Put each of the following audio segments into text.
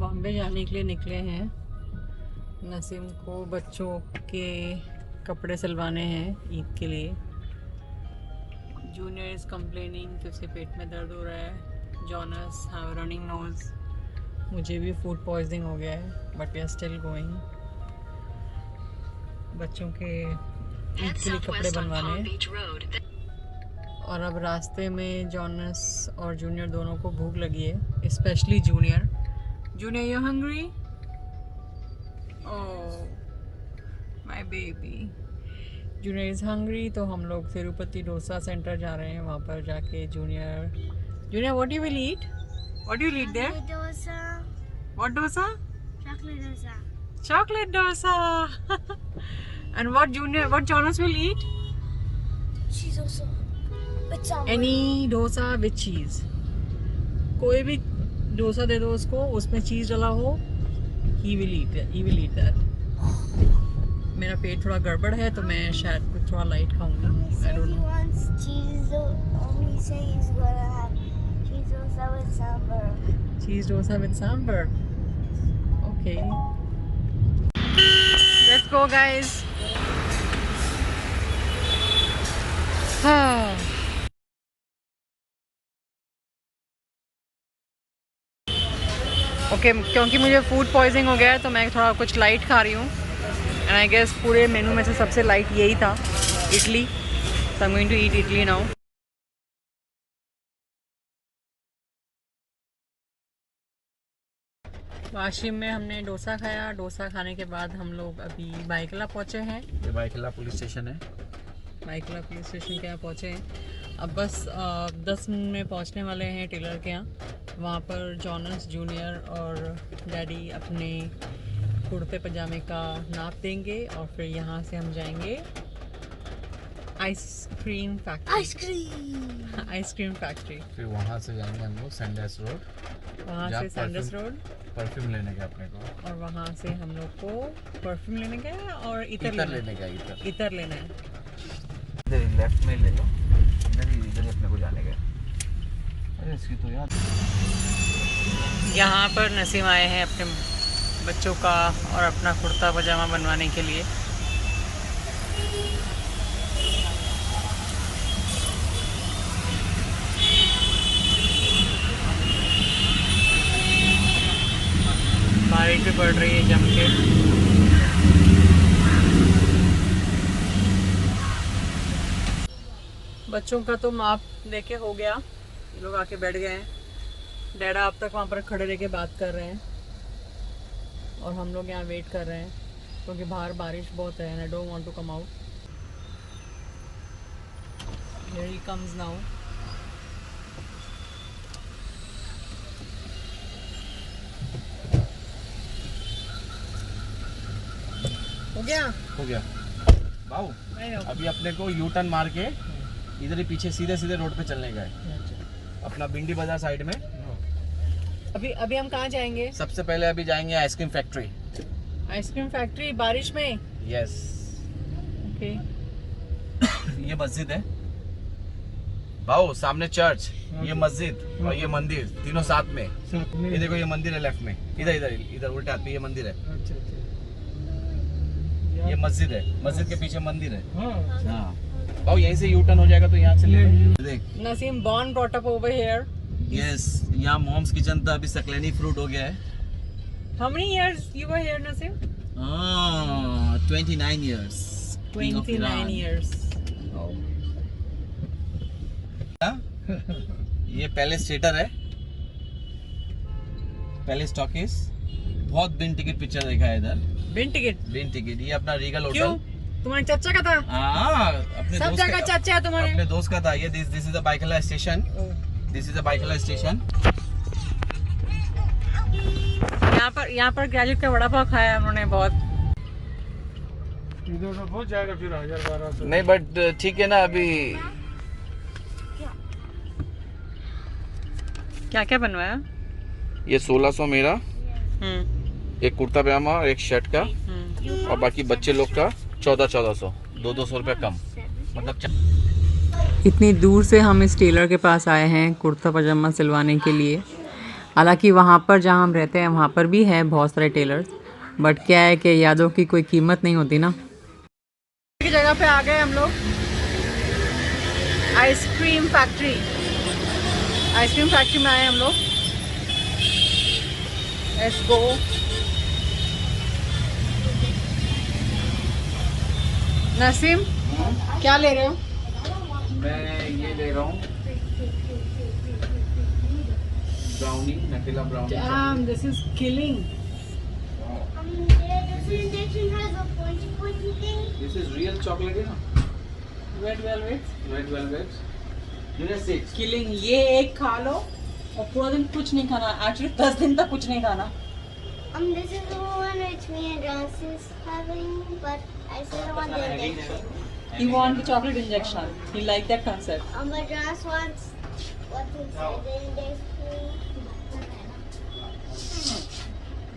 बॉम्बे जाने के लिए निकले हैं। नसीम को बच्चों के कपड़े सिलवाने हैं ईद के लिए। जूनियर इज़ कंप्लेनिंग कि उसे पेट में दर्द हो रहा है। Jonas have running nose. मुझे भी फूड पॉइजनिंग हो गया है, but we are still going. बच्चों के ईद के लिए कपड़े बनवाने हैं। और अब रास्ते में जॉनस और जूनियर दोनों को भूख लगी है, specially junior. Junior, you hungry? Oh my baby, junior is hungry. तो हम लोग तिरुपति डोसा सेंटर जा रहे हैं। वहाँ पर जाके junior what you will eat? What you will eat there? Dosa. What dosa? Chocolate dosa. Chocolate dosa. And what Jonas will eat? Cheese dosa. With salmon. Any dosa with cheese. कोई भी डोसा दे दो उसको, उसमें चीज़ डाला हो, he will eat that. मेरा पेट थोड़ा गड़बड़ है तो मैं शायद कुछ थोड़ा लाइट खाऊंगी। I don't know. Wants cheese. Mommy said he's gonna have cheese dosa with sambar. Cheese dosa with sambar. Okay. Let's go, guys. Okay, क्योंकि मुझे फूड पॉइजनिंग हो गया है तो मैं थोड़ा कुछ लाइट खा रही हूँ। एंड आई गेस पूरे मेनू में से सबसे लाइट यही था, idli. So I am going to eat idli now. Washim में हमने डोसा खाया। डोसा खाने के बाद हम लोग अभी बाइकला पहुँचे हैं। ये बाइकला पुलिस स्टेशन है। बाइकला पुलिस स्टेशन के यहाँ पहुँचे हैं। अब बस 10 मिनट में पहुँचने वाले हैं टेलर के यहाँ। वहाँ पर जॉनस, जूनियर और डैडी अपने कुर्ते पजामे का नाप देंगे और फिर यहाँ से हम जाएंगे आइसक्रीम फैक्ट्री। फिर वहाँ से जाएंगे हम लोग सैंडर्स रोड। वहाँ से सैंडर्स रोड परफ्यूम लेने का अपने को। और वहाँ से हम लोग को परफ्यूम लेने का है और इतर लेने का। इतर लेना है। इधर लेफ्ट में ले लो, इधर अपने को जाने का। अरे इसकी तो याद। यहाँ पर नसीम आए हैं अपने बच्चों का और अपना कुर्ता पजामा बनवाने के लिए। बारिश भी पड़ रही है जम के। बच्चों का तो माप लेके हो गया, ये लोग आके बैठ गए हैं। डैडा अब तक वहाँ पर खड़े रह के बात कर रहे हैं और हम लोग यहाँ वेट कर रहे हैं क्योंकि बाहर बारिश बहुत है। I don't want to come out. Here he comes now. हो गया बाबू। अभी अपने को यू टर्न मार के इधर ही पीछे सीधे रोड पे चलने का है। अपना भिंडी बाजार साइड में। अभी हम कहाँ जाएंगे? सबसे पहले अभी जाएंगे आइसक्रीम फैक्ट्री। आइसक्रीम फैक्ट्री बारिश में? यस। ओके। ये मस्जिद है बाबू, सामने चर्च, ये मस्जिद और ये मंदिर तीनों साथ में। ये देखो ये मंदिर है लेफ्ट में। इधर उल्टे हाथ पे ये मंदिर है। ये मस्जिद है, मस्जिद के पीछे मंदिर है। हाँ बाबू, यहीं से यू टर्न हो जाएगा तो यहाँ से ले देख। Naseem born brought up over here. Yes, यहाँ मॉम्स किचन था, अभी सकलेनी फ्रूट हो गया है। How many years you were here, Nasim? 29 years. 29 years. Oh. ये पैलेस थिएटर है, पैलेस टॉकीज। बहुत बिन टिकट पिक्चर देखा है इधर। बिन टिकट। ये अपना रीगल होटल। क्यों? तुम्हारे चाचा का था? हाँ, अपने सब जगह चाचा है तुम्हारे। अपने दोस्त का था। ये this is the Byculla station. This is the Byculla station. यहाँ पर ग्रेजुएट का वड़ा पाव खाया उन्होंने बहुत। इधर तो बहुत जाएगा फिर 1000-1200। नहीं बट ठीक है ना। अभी क्या क्या बनवाया? ये 1600 मेरा, एक कुर्ता पजामा और एक शर्ट का, और बाकी बच्चे लोग का 1400, 200 रुपये कम, मतलब। इतनी दूर से हम इस टेलर के पास आए हैं कुर्ता पजामा सिलवाने के लिए। हालांकि वहाँ पर जहाँ हम रहते हैं वहाँ पर भी है बहुत सारे टेलर्स, बट क्या है कि यादों की कोई कीमत नहीं होती ना। की जगह पे आ गए हम लोग, आइसक्रीम फैक्ट्री। आइसक्रीम फैक्ट्री में आए हम लोग। Let's go. नसीम क्या ले रहे हो? मैं ये ले रहा हूँ brownie, Nutella brownie. This is killing. This injection has a pointy thing. This is real chocolate है ना, red velvet red velvet. Junior 6 killing. ये एक खा लो और पूरा दिन कुछ नहीं खाना। एक्चुअली 10 दिन तक कुछ नहीं खाना। This is the one which me and Jonas is having, but I still want the injection. He want the chocolate injection. He like that concept. But Jonas wants what's inside the injection.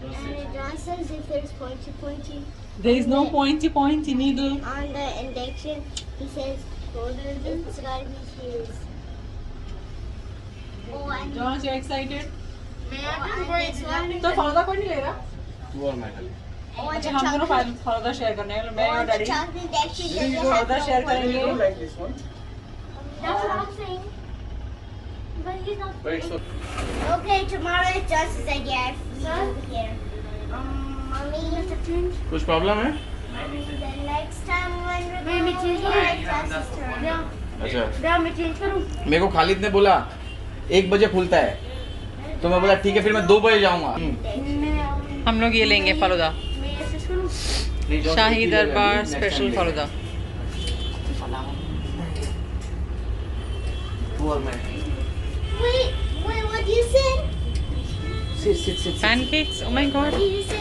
And Jonas says if there's pointy There is no pointy needle. on the injection, he says golden, it's gotta be serious. Oh, and Jonas, you excited? this one. तो फालूदा कोई नहीं ले रहा? To और metal. Oh, and अच्छा the हम दोनों chocolate. Falooda share करने हैं, मैं Oh, और and the daddy. chocolate injection doesn't falooda have share no pointy. करेंगे। Like this one, That's what I'm saying. But he's not. But it's Okay, tomorrow it's Justin's idea. Over here. Mommy, you have to change. कुछ problem है? The next time when we're going over, it's Justin's turn. अच्छा, मैं change करूं? मेरे को खालिद ने बोला 1 बजे खुलता है, तो मैं बोला ठीक है, फिर मैं 2 बजे जाऊंगा। हम लोग ये लेंगे फालूदा, मैं ऐसे करूं? शाही दरबार स्पेशल फालूदा। टू और metal. Wait, what you said? Sit. Pancakes, oh my god. What did you say?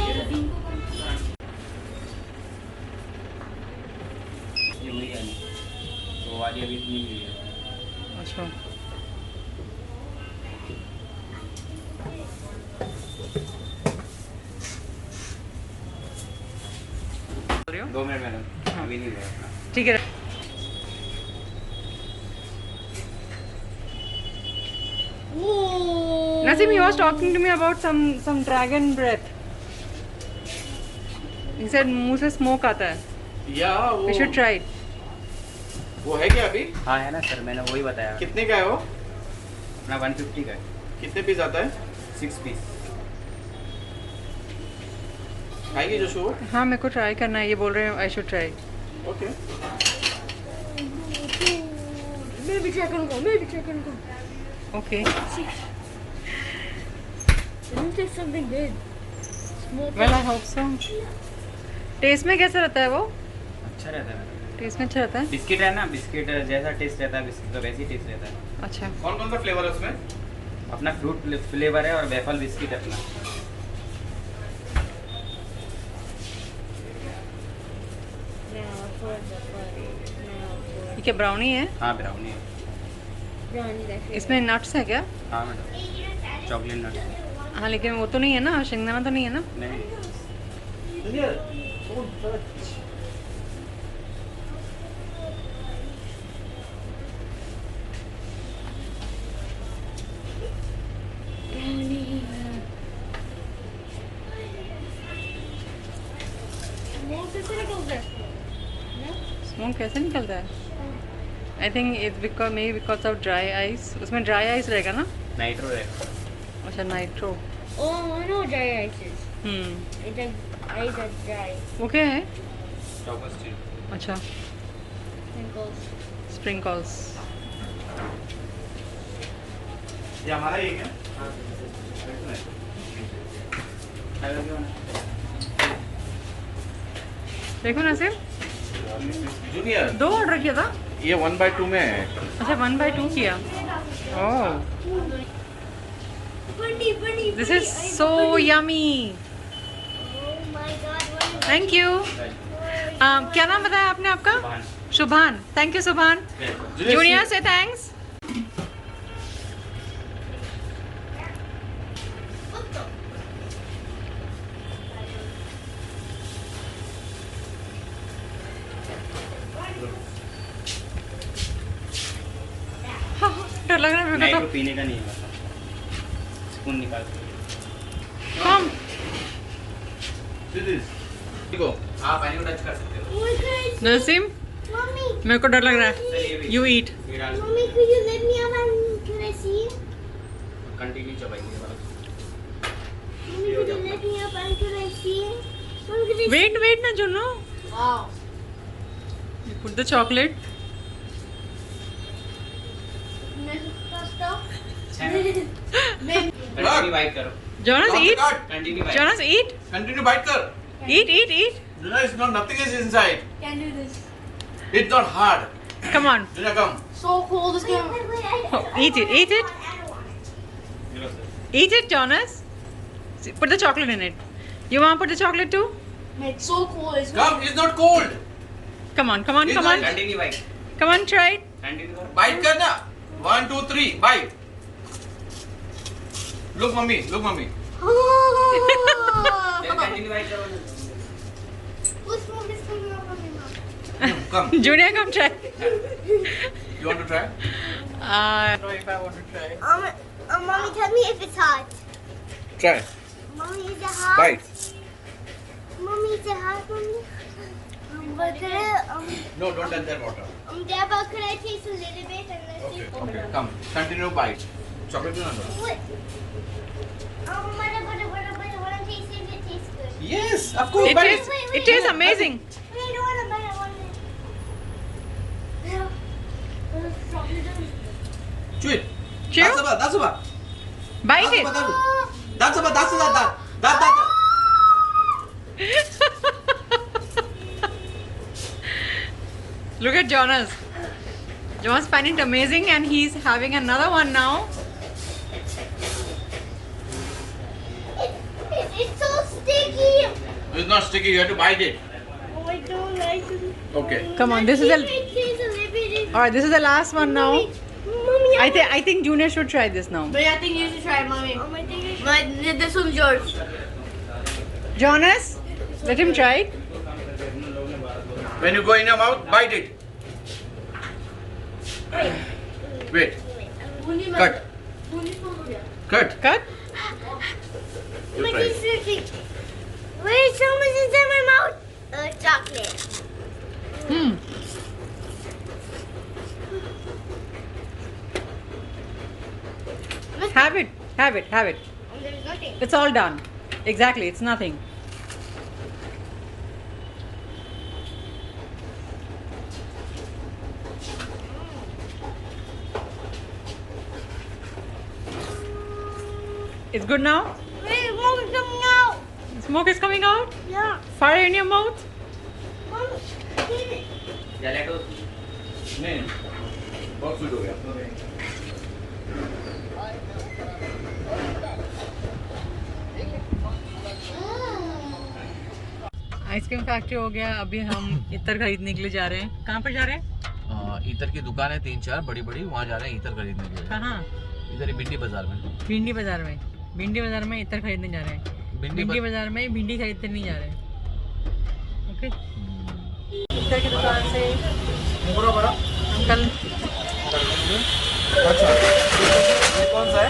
ये वही है नहीं, वो वाली अभी इतनी हुई है। अच्छा, बोल रही हो? 2 मिनट मैडम, अभी नहीं हुआ अपना। ठीक है। Nasim, he was talking to me about some dragon breath. He said मुंह से smoke आता है। या वो We should try it. वो है क्या अभी? हाँ है ना सर, मैंने वही बताया। कितने का है वो? अपना 150 का है, कितने पीस आता है? 6 पीस। खाएगी जो शो? हाँ मेरे को ट्राई करना है, ये बोल रहे हैं आई शुड ट्राई। ओके। मैं भी ट्राई करूंगा। Okay. It looks like something good. Smooth. Well I hope so. Taste में कैसा रहता है वो? अच्छा रहता है मैडम। टेस्ट में अच्छा रहता है। बिस्किट है ना, बिस्किट जैसा टेस्ट रहता है बिस्किट का, वैसे ही टेस्ट रहता है। अच्छा, कौन कौन सा फ्लेवर है उसमें? अपना फ्रूट फ्लेवर है और वेफल बिस्किट है अपना। ये क्या ब्राउनी है? हाँ ब्राउनी है। इसमें नट्स है क्या? हाँ मैडम, चॉकलेट नट। हाँ लेकिन वो तो नहीं है ना, शिंगदाना तो नहीं है ना? नहीं, स्मोक कैसे निकलता है? I think it's because may because of dry ice. उसमें ड्राई आइस रहेगा ना? नाइट्रो रहेगा। अच्छा, nitro. Oh, I know dry ices. Hmm, It's like ice that's dry. वो क्या है? Choco still. अच्छा, Sprinkles. स्प्रिंकल्स। ये हमारा ही है क्या? देखो नसीम, जूनियर, 2 ऑर्डर किया था। ये 1/2 में है। अच्छा 1/2 किया। ओह, Bunny. This is so yummy. Oh my God! What is thank you. क्या नाम बताया आपने आपका? शुभान। Thank you शुभान। जूनियर से थैंक्स। डर लग रहा है मेरे को नाइट्रो तो। पीने का नहीं है। खून निकाल कम देखो आप पानी को टच कर सकते हो। नसीम Mommy, मेरे को डर लग रहा है चलिए भी यू ईट ये डाल Mommy, could you let me up and can I see? Continue चबाइए बस Mommy, could you let me up and can I see? Mommy, could I see? Wait ना Junu Wow. Put the chocolate continue bite करो Jonas eat continue bite Jonas eat continue bite कर। Eat Dina is not, nothing is inside. Can do this. It's not hard. Come on Dina, come. So cold. This game. eat it eat it Jonas put the chocolate in it you want to put the chocolate too It's so cold. It's Come, it's not cold. come on continue bite try it continue करो Bite करना. 1, 2, 3, bite. Look, mommy. Continue bite करो Whose smoke is coming out of my mouth? Come. Junior come try You want to try? I don't know if I want to try Mommy, tell me if it's hot. Try. Mommy, is it hot? Bite. Mommy, is it hot, Mommy? But could I, No, don't touch that water. Dad, but could I taste a little bit and let's see? Okay. Come. Continue bite. Chocolate is not. What? What I'm tasting, if it tastes good. Yes, of course. it bite tastes it tastes amazing Wait, I don't want to bite it. I want Chew it. Chew? That's about. bite it That's about. That. look at Jonas find it amazing and he's having another one now It's so sticky. It's not sticky. You have to bite it. Oh, I don't like it. Okay. come on this is It the tastes a little bit. all right this is the last one now Mommy, I think Junior should try this now But I think you should try it, Mommy. I think I should. But this one's yours. Jonas let him try it When you go in your mouth, bite it. Wait. Cut. cut You My try. teeth are sick. Wait, someone's inside my mouth. Chocolate. have it There's nothing. it's all done exactly it's nothing it's good now Wait, Mommy's coming out. smoke is coming out Yeah. fire in your mouth Mommy, clean it. जलेटो नहीं बहुत sweet हो गया ice cream factory हो गया अभी हम इतर खरीदने के लिए जा रहे हैं कहाँ पर जा रहे हैं इतर की दुकान है 3-4 बड़ी वहाँ जा रहे हैं इतर खरीदने के लिए कहाँ इधर ही भिंडी बाजार में भिंडी बाजार में इतर खरीदने जा रहे हैं भिंडी बाजार में भिंडी खरीदने नहीं जा रहे हैं ओके इतर की दुकान से अंकल अच्छा ये कौन सा है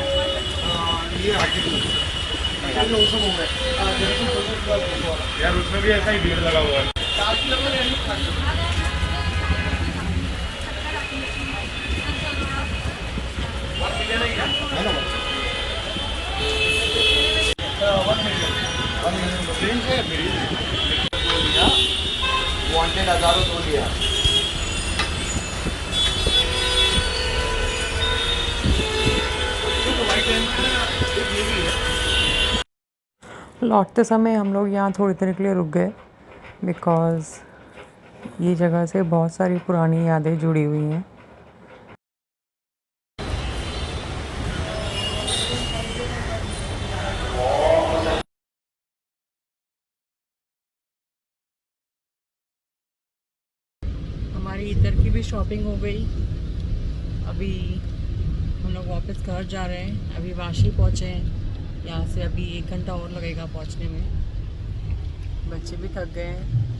यार उसमें भी ऐसा ही भीड़ लगा हुआ है वांटेड हजारों तो लिया लौटते समय हम लोग यहाँ थोड़ी देर के लिए रुक गए बिकॉज़ ये जगह से बहुत सारी पुरानी यादें जुड़ी हुई हैं हमारी इधर की भी शॉपिंग हो गई अभी हम लोग वापस घर जा रहे हैं अभी वाशी पहुँचे हैं यहाँ से अभी 1 घंटा और लगेगा पहुँचने में बच्चे भी थक गए हैं